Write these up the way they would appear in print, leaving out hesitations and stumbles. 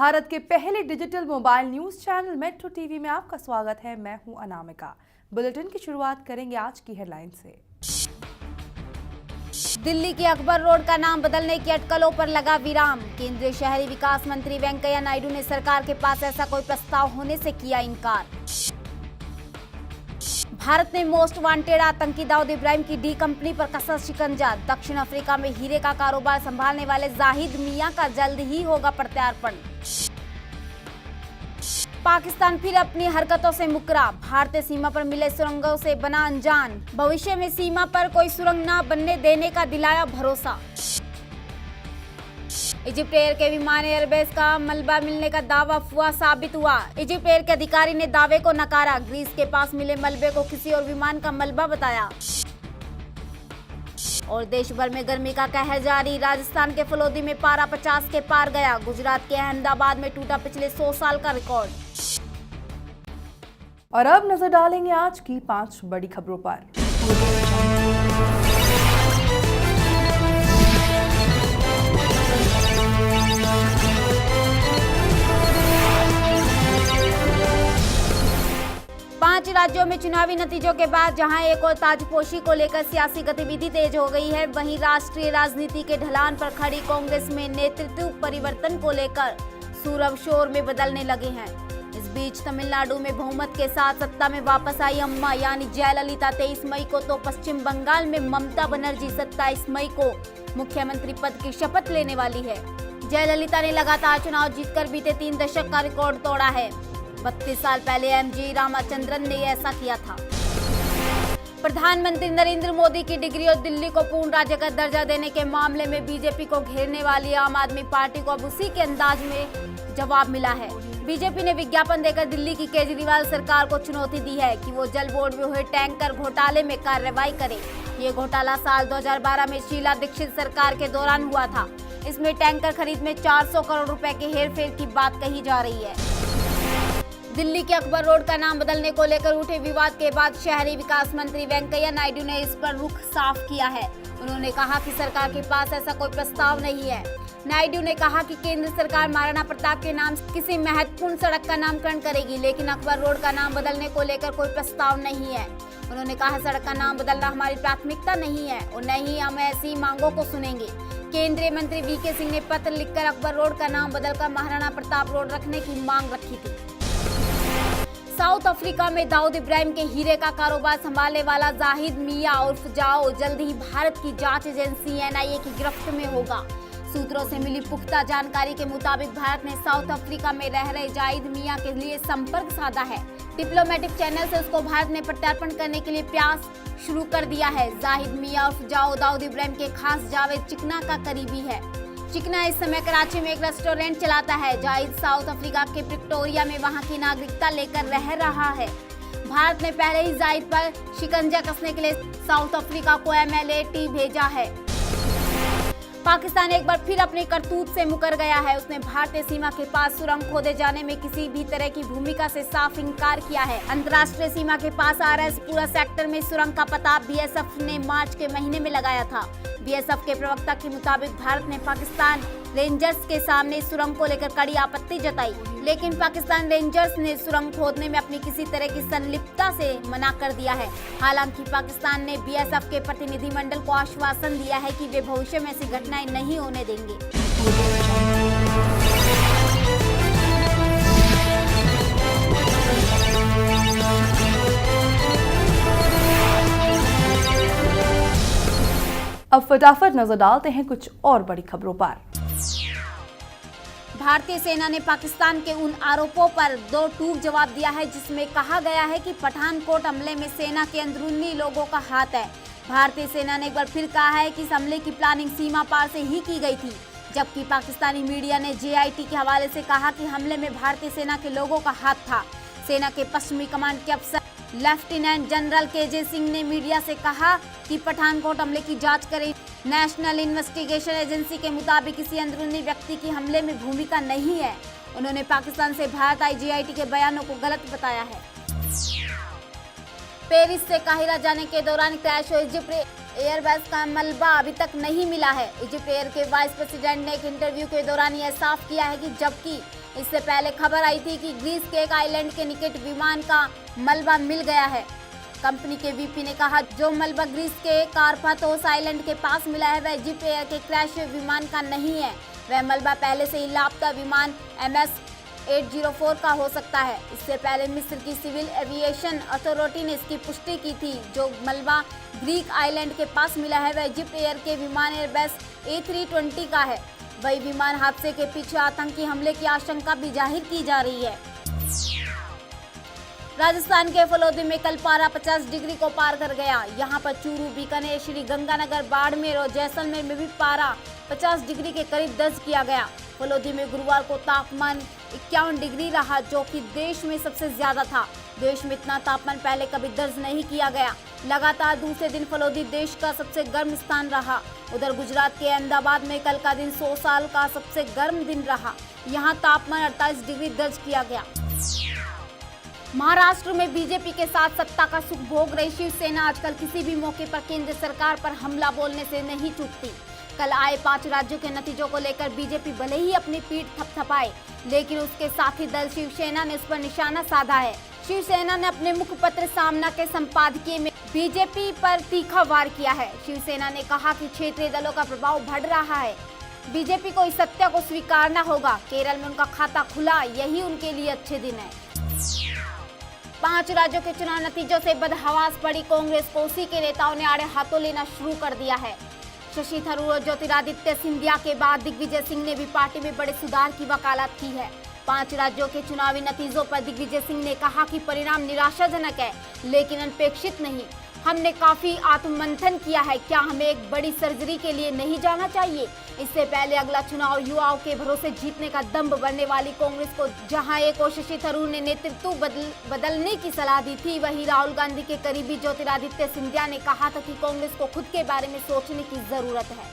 भारत के पहले digital mobile news channel metro TV में आपका स्वागत है। मैं हूं अनामिका। बुलेटिन की शुरुआत करेंगे आज की हेडलाइन से। दिल्ली के अकबर रोड का नाम बदलने की अटकलों पर लगा विराम। केंद्रीय शहरी विकास मंत्री वेंकैया नायडू ने सरकार के पास ऐसा कोई प्रस्ताव होने से किया इनकार। भारत ने मोस्ट वांटेड आतंकी दाऊद इब्राहिम की डी कंपनी पर कसा शिकंजा। दक्षिण अफ्रीका में हीरे का कारोबार संभालने वाले जाहिद मियां का जल्द ही होगा प्रत्यार्पण। पाकिस्तान फिर अपनी हरकतों से मुकरा। भारतीय सीमा पर मिले सुरंगों से बना अनजान। भविष्य में सीमा पर कोई सुरंग न बनने देने का दिलाया भरोसा। इजिप्ट एयर के विमान एयरबेस का मलबा मिलने का दावा अफवाह साबित हुआ। इजिप्ट एयर के अधिकारी ने दावे को नकारा। ग्रीस के पास मिले मलबे को किसी और विमान का मलबा बताया। और देश भर में गर्मी का कहर जारी। राजस्थान के फलोदी में पारा 50 के पार गया। गुजरात के अहमदाबाद में टूटा पिछले 100 साल का रिकॉर्ड। और अब नजर डालेंगे आज की 5 बड़ी खबरों पर। 5 राज्यों में चुनावी नतीजों के बाद जहां एक और ताजपोशी को लेकर सियासी गतिविधि तेज हो गई है, वहीं राष्ट्रीय राजनीति के ढलान पर खड़ी कांग्रेस में नेतृत्व परिवर्तन को लेकर सुर अब शोर में बदलने लगे हैं। इस बीच तमिलनाडु में बहुमत के साथ सत्ता में वापस आई अम्मा यानी जयललिता 23 मई को तो पश्चिम बंगाल में ममता बनर्जी 27 मई को मुख्यमंत्री पद की शपथ लेने वाली है। जयललिता ने लगातार चुनाव जीतकर बीते 3 दशक का रिकॉर्ड तोड़ा है। 32 साल पहले एमजी रामचंद्रन ने ऐसा किया था। प्रधानमंत्री नरेंद्र मोदी की डिग्री और दिल्ली को पूर्ण राज्य का दर्जा देने के मामले में बीजेपी को घेरने वाली आम आदमी पार्टी को अब उसी के अंदाज में जवाब मिला है। बीजेपी ने विज्ञापन देकर दिल्ली की केजरीवाल सरकार को चुनौती दी है कि वो जल बोर्ड में हुए टैंकर घोटाले में कार्रवाई करे। ये घोटाला साल 2012 में शीला दीक्षित सरकार के दौरान हुआ था। इसमें टैंकर खरीद में 400 करोड़ रुपए के हेरफेर की बात कही जा रही है। दिल्ली के अकबर रोड का नाम बदलने को लेकर उठे विवाद के बाद शहरी विकास मंत्री वेंकैया नायडू ने इस पर रुख साफ किया है। उन्होंने कहा कि सरकार के पास ऐसा कोई प्रस्ताव नहीं है। नायडू ने कहा कि केंद्र सरकार महाराणा प्रताप के नाम किसी महत्वपूर्ण सड़क का नामकरण करेगी, लेकिन अकबर रोड का नाम बदलने को लेकर कोई प्रस्ताव नहीं है। उन्होंने कहा सड़क का नाम बदलना हमारी प्राथमिकता नहीं है और न ही हम ऐसी मांगों को सुनेंगे। केंद्रीय मंत्री वीके सिंह ने पत्र लिखकर अकबर रोड का नाम बदलकर महाराणा प्रताप रोड रखने की मांग रखी थी। साउथ अफ्रीका में दाऊद इब्राहिम के हीरे का कारोबार संभालने वाला जाहिद मियां उर्फ जाओ जल्द ही भारत की जांच एजेंसी एनआईए की गिरफ्त में होगा। सूत्रों से मिली पुख्ता जानकारी के मुताबिक भारत ने साउथ अफ्रीका में रह रहे जाहिद मियां के लिए संपर्क साधा है। डिप्लोमेटिक चैनल से उसको भारत में प्रत्यार्पण करने के लिए प्रयास शुरू कर दिया है। जाहिद मियां उर्फ जाओ दाऊद इब्राहिम के खास जावेद चिकना का करीबी है। चिकना इस समय कराची में एक रेस्टोरेंट चलाता है। जाहिद साउथ अफ्रीका के प्रिक्टोरिया में वहां की नागरिकता लेकर रह रहा है। भारत ने पहले ही जाहिद पर शिकंजा कसने के लिए साउथ अफ्रीका को MLAT भेजा है। पाकिस्तान एक बार फिर अपनी करतूत से मुकर गया है। उसने भारतीय सीमा के पास सुरंग खोदे जाने में किसी भी तरह की भूमिका से साफ इंकार किया है। अंतर्राष्ट्रीय सीमा के पास आ रहे पूरा सेक्टर में सुरंग का पता BSF ने मार्च के महीने में लगाया था। BSF के प्रवक्ता के मुताबिक भारत ने पाकिस्तान रेंजर्स के सामने सुरंग को लेकर कड़ी आपत्ति जताई, लेकिन पाकिस्तान रेंजर्स ने सुरंग खोदने में अपनी किसी तरह की संलिप्तता से मना कर दिया है। हालांकि पाकिस्तान ने BSF के प्रतिनिधिमंडल को आश्वासन दिया है कि वे भविष्य में ऐसी घटनाएं नहीं होने देंगे। अब फटाफट नजर डालते हैं कुछ और बड़ी खबरों पर। भारतीय सेना ने पाकिस्तान के उन आरोपों पर दो टूक जवाब दिया है जिसमें कहा गया है कि पठानकोट हमले में सेना के अंदरूनी लोगों का हाथ है। भारतीय सेना ने एक बार फिर कहा है कि इस हमले की प्लानिंग सीमा पार से ही की गई थी, जबकि पाकिस्तानी मीडिया ने JIT के हवाले से कहा कि हमले में भारतीय सेना के लोगों का हाथ था। सेना के पश्चिमी कमांड के अफसर लेफ्टिनेंट जनरल KJ सिंह ने मीडिया से कहा कि पठानकोट हमले की जांच करें। नेशनल इन्वेस्टिगेशन एजेंसी के मुताबिक किसी अंदरूनी व्यक्ति की हमले में भूमिका नहीं है। उन्होंने पाकिस्तान से भारत आई JIT के बयानों को गलत बताया है। पेरिस से काहिरा जाने के दौरान क्रैश हुए इजिप्ट एयरबस का मलबा अभी तक नहीं मिला है। इजिप्ट एयर के वाइस प्रेसिडेंट ने एक इंटरव्यू के दौरान यह साफ किया है कि जबकि इससे पहले खबर आई थी कि ग्रीस के एक आइलैंड के निकट विमान का मलबा मिल गया है। कंपनी के वीपी ने कहा, जो मलबा ग्रीस के कार्पाथोस आइलैंड के पास मिला है वह इजिप्ट एयर के क्रैश हुए विमान का नहीं है। वह मलबा पहले से ही लापता विमान MS-804 का हो सकता है। इससे पहले मिस्र की सिविल एविएशन अथॉरिटी ने इसकी पुष्टि की थी। जो मलबा ग्रीक आइलैंड के पास मिला है वह इजिप्ट एयर के विमान एयरबस A320 का है। वही विमान हादसे के पीछे आतंकी हमले की आशंका भी जाहिर की जा रही है। राजस्थान के फलोदी में कल पारा 50 डिग्री को पार कर गया। यहां पर चूरू, बीकानेर, श्री गंगानगर, बाड़मेर और जैसलमेर में भी पारा 50 डिग्री के करीब दर्ज किया गया। फलोदी में गुरुवार को तापमान 51 डिग्री रहा, जो कि देश में सबसे ज्यादा था। देश में इतना तापमान पहले कभी दर्ज नहीं किया गया। लगातार दूसरे दिन फलोदी देश का सबसे गर्म स्थान रहा। उधर गुजरात के अहमदाबाद में कल का दिन 100 साल का सबसे गर्म दिन रहा। यहाँ तापमान 48 डिग्री दर्ज किया गया। महाराष्ट्र में बीजेपी के साथ सत्ता का सुख भोग रही शिवसेना आजकल किसी भी मौके पर केंद्र सरकार पर हमला बोलने से नहीं चूकती। कल आए 5 राज्यों के नतीजों को लेकर बीजेपी भले ही अपनी पीठ थपथपाए, लेकिन उसके साथी दल शिवसेना ने उस पर निशाना साधा है। शिवसेना ने अपने मुखपत्र सामना के संपादकीय में बीजेपी पर तीखा वार किया है। शिवसेना ने कहा कि क्षेत्रीय दलों का प्रभाव बढ़ रहा है। बीजेपी को इस सत्य को स्वीकारना होगा। केरल में उनका खाता खुला, यही उनके लिए अच्छे दिन है। 5 राज्यों के चुनाव नतीजों से बदहवास पड़ी कांग्रेस को उसी के नेताओं ने आड़े हाथों लेना शुरू कर दिया है। शशि थरूर और ज्योतिरादित्य सिंधिया के बाद दिग्विजय सिंह ने भी पार्टी में बड़े सुधार की वकालत की है। 5 राज्यों के चुनावी नतीजों पर दिग्विजय सिंह ने कहा कि परिणाम निराशाजनक है, लेकिन अनपेक्षित नहीं। हमने काफी आत्ममंथन किया है। क्या हमें एक बड़ी सर्जरी के लिए नहीं जाना चाहिए? इससे पहले अगला चुनाव युवाओं के भरोसे जीतने का दम्भ बनने वाली कांग्रेस को जहां एक और शशि थरूर ने नेतृत्व बदलने की सलाह दी थी, वहीं राहुल गांधी के करीबी ज्योतिरादित्य सिंधिया ने कहा था कि कांग्रेस को खुद के बारे में सोचने की जरूरत है।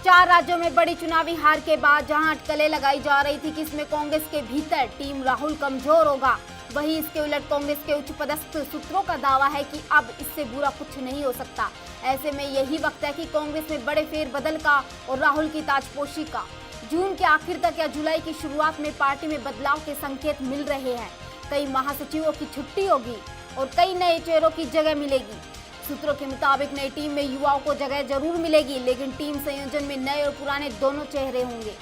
4 राज्यों में बड़ी चुनावी हार के बाद जहां अटकलें लगाई जा रही थी कि इसमें कांग्रेस के भीतर टीम राहुल कमजोर होगा, वहीं इसके उलट कांग्रेस के उच्च पदस्थ सूत्रों का दावा है कि अब इससे बुरा कुछ नहीं हो सकता। ऐसे में यही वक्त है कि कांग्रेस में बड़े फेरबदल का और राहुल की ताजपोशी का। जून के आखिर तक या जुलाई की शुरुआत में पार्टी में बदलाव के संकेत मिल रहे हैं। कई महासचिवों की छुट्टी होगी और कई नए चेहरों की जगह मिलेगी। सूत्रों के मुताबिक नई टीम में युवाओं को जगह जरूर मिलेगी, लेकिन टीम संयोजन में नए और पुराने दोनों चेहरे होंगे।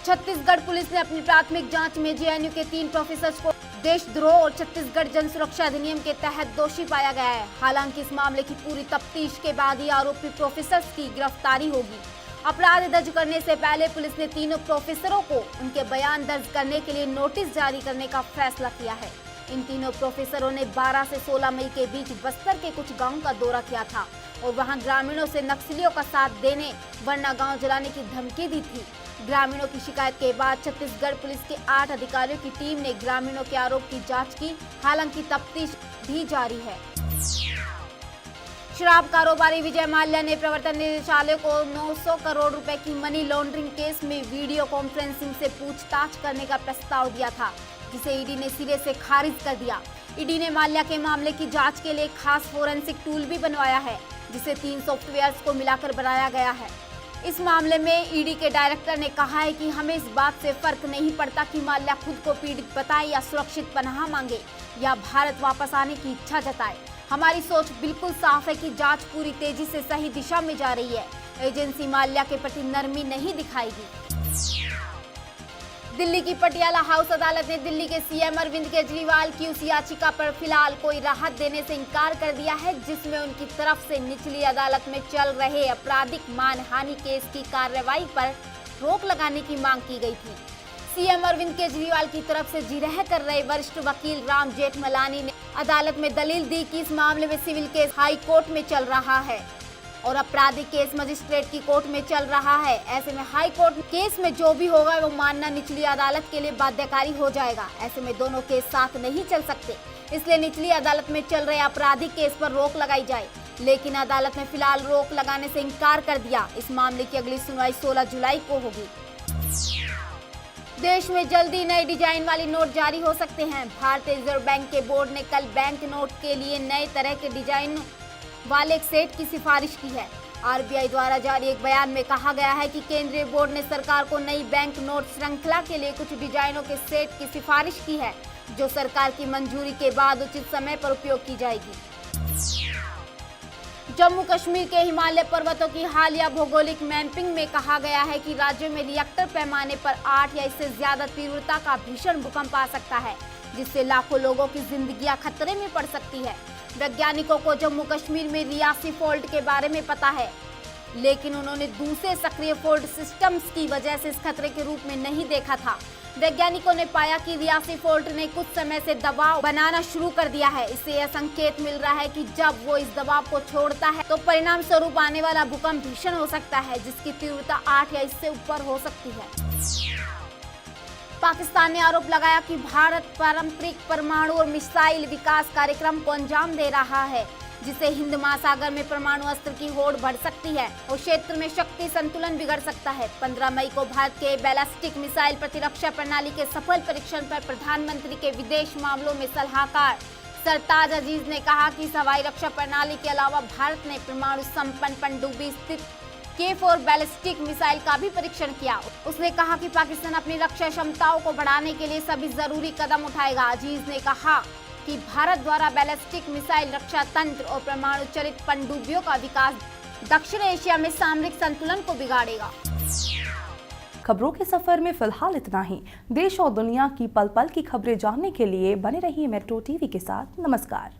छत्तीसगढ़ पुलिस ने अपनी प्राथमिक जांच में जेएनयू के 3 प्रोफेसर्स को देशद्रोह और छत्तीसगढ़ जन सुरक्षा अधिनियम के तहत दोषी पाया गया है। हालांकि इस मामले की पूरी तफ्तीश के बाद ही आरोपी प्रोफेसर्स की गिरफ्तारी होगी। अपराध दर्ज करने से पहले पुलिस ने तीनों प्रोफेसरों को उनके बयान दर्ज करने के लिए नोटिस जारी करने का फैसला किया है। इन तीनों प्रोफेसरों ने 12 से 16 मई के बीच बस्तर के कुछ गांवों का दौरा किया था और वहां ग्रामीणों से नक्सलियों का साथ देने वरना गांव जलाने की धमकी दी थी। ग्रामीणों की शिकायत के बाद छत्तीसगढ़ पुलिस के 8 अधिकारियों की टीम ने ग्रामीणों के आरोप की जांच की। हालांकि तफ्तीश भी जारी है। शराब कारोबारी विजय माल्या ने प्रवर्तन निदेशालय को 900 करोड़ रुपए की मनी लॉन्ड्रिंग केस में वीडियो कॉन्फ्रेंसिंग से पूछताछ करने का प्रस्ताव दिया था, जिसे ईडी ने सिरे से खारिज कर दिया। ईडी ने माल्या के मामले की जांच के लिए खास फोरेंसिक टूल भी बनवाया है, जिसे 3 सॉफ्टवेयर्स को मिलाकर बनाया गया है। इस मामले में ईडी के डायरेक्टर ने कहा है कि हमें इस बात से फर्क नहीं पड़ता कि माल्या खुद को पीड़ित बताए या सुरक्षित पनाह मांगे या भारत वापस आने की इच्छा जताए। हमारी सोच बिल्कुल साफ है कि जांच पूरी तेजी से सही दिशा में जा रही है। एजेंसी माल्या के प्रति नरमी नहीं दिखाएगी। दिल्ली की पटियाला हाउस अदालत ने दिल्ली के सीएम अरविंद केजरीवाल की उस याचिका पर फिलहाल कोई राहत देने से इनकार कर दिया है, जिसमें उनकी तरफ से निचली अदालत में चल रहे आपराधिक मानहानि केस की कार्रवाई पर रोक लगाने की मांग की गई थी। सीएम अरविंद केजरीवाल की तरफ से जिरह कर रहे वरिष्ठ वकील राम जेठमलानी ने अदालत में दलील दी कि इस मामले में सिविल केस हाई कोर्ट में चल रहा है और आपराधिक केस मजिस्ट्रेट की कोर्ट में चल रहा है। ऐसे में हाई कोर्ट केस में जो भी होगा वो मानना निचली अदालत के लिए बाध्यकारी हो जाएगा। ऐसे में दोनों केस साथ नहीं चल सकते, इसलिए निचली अदालत में चल रहे आपराधिक केस पर रोक लगाई जाए। लेकिन अदालत ने फिलहाल रोक लगाने से इनकार कर दिया। इस मामले की अगली सुनवाई 16 जुलाई को होगी। देश में जल्दी नए डिजाइन वाली नोट जारी हो सकते हैं। भारतीय रिजर्व बैंक के बोर्ड ने कल बैंक नोट के लिए नए तरह के डिजाइन वाले एक सेट की सिफारिश की है। आरबीआई द्वारा जारी एक बयान में कहा गया है कि केंद्रीय बोर्ड ने सरकार को नई बैंक नोट श्रृंखला के लिए कुछ डिजाइनों के सेट की सिफारिश की है, जो सरकार की मंजूरी के बाद उचित समय पर उपयोग की जाएगी। जम्मू कश्मीर के हिमालय पर्वतों की हालिया भौगोलिक मैपिंग में कहा गया है कि राज्य में रिएक्टर पैमाने पर 8 या इससे ज्यादा तीव्रता का भीषण भूकंप आ सकता है, जिससे लाखों लोगों की जिंदगियां खतरे में पड़ सकती है। वैज्ञानिकों को जम्मू कश्मीर में रियासी फॉल्ट के बारे में पता है, लेकिन उन्होंने दूसरे सक्रिय फॉल्ट सिस्टम्स की वजह से इस खतरे के रूप में नहीं देखा था। वैज्ञानिकों ने पाया कि रियासी फॉल्ट ने कुछ समय से दबाव बनाना शुरू कर दिया है। इससे यह संकेत मिल रहा है कि जब वो इस दबाव को छोड़ता है तो परिणाम स्वरूप आने वाला भूकंप भीषण हो सकता है, जिसकी तीव्रता 8 या इससे ऊपर हो सकती है। पाकिस्तान ने आरोप लगाया कि भारत पारंपरिक परमाणु और मिसाइल विकास कार्यक्रम को अंजाम दे रहा है, जिससे हिंद महासागर में परमाणु अस्त्र की होड़ बढ़ सकती है और क्षेत्र में शक्ति संतुलन बिगड़ सकता है। 15 मई को भारत के बैलिस्टिक मिसाइल प्रतिरक्षा प्रणाली के सफल परीक्षण पर प्रधानमंत्री के विदेश मामलों में सलाहकार सरताज अजीज ने कहा कि इस हवाई रक्षा प्रणाली के अलावा भारत ने परमाणु संपन्न पनडुब्बी स्थित K4 बैलिस्टिक मिसाइल का भी परीक्षण किया। उसने कहा कि पाकिस्तान अपनी रक्षा क्षमताओं को बढ़ाने के लिए सभी जरूरी कदम उठाएगा। अजीज ने कहा कि भारत द्वारा बैलिस्टिक मिसाइल रक्षा तंत्र और परमाणु चलित पनडुब्बियों का विकास दक्षिण एशिया में सामरिक संतुलन को बिगाड़ेगा। खबरों के सफर में फिलहाल इतना ही। देश और दुनिया की पल पल की खबरें जानने के लिए बने रहिए मेट्रो टीवी के साथ। नमस्कार।